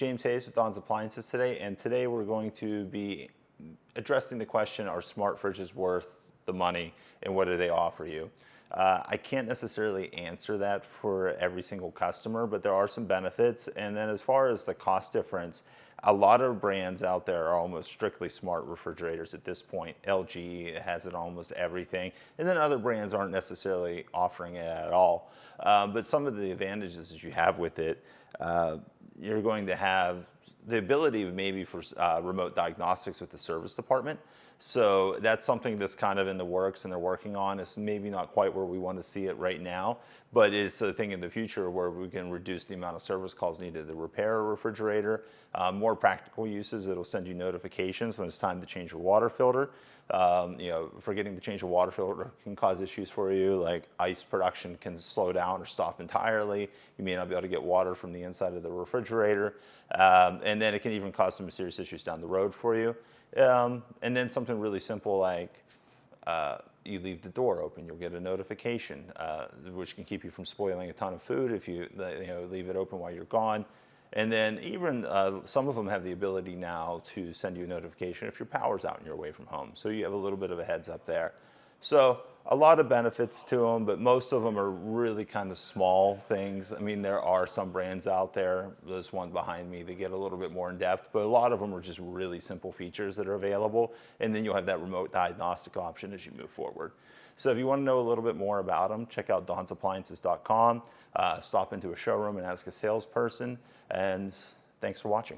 James Hayes with Don's Appliances today, and today we're going to be addressing the question, are smart fridges worth the money and what do they offer you? I can't necessarily answer that for every single customer, but there are some benefits. And then as far as the cost difference, a lot of brands out there are almost strictly smart refrigerators at this point. LG has it on almost everything. And then other brands aren't necessarily offering it at all. But some of the advantages that you have with it, you're going to have the ability maybe for remote diagnostics with the service department. So that's something that's kind of in the works and they're working on. It's maybe not quite where we want to see it right now, but it's a thing in the future where we can reduce the amount of service calls needed to repair a refrigerator. More practical uses, it'll send you notifications when it's time to change your water filter. Forgetting to change a water filter can cause issues for you, like ice production can slow down or stop entirely. You may not be able to get water from the inside of the refrigerator. And then it can even cause some serious issues down the road for you. And then something really simple like you leave the door open, you'll get a notification, which can keep you from spoiling a ton of food if you leave it open while you're gone. And then even some of them have the ability now to send you a notification if your power's out and you're away from home. So you have a little bit of a heads up there. So a lot of benefits to them, but most of them are really kind of small things. I mean, there are some brands out there, there's one behind me, that get a little bit more in depth, but a lot of them are just really simple features that are available. And then you'll have that remote diagnostic option as you move forward. So if you want to know a little bit more about them, check out donsappliances.com, stop into a showroom and ask a salesperson, and thanks for watching.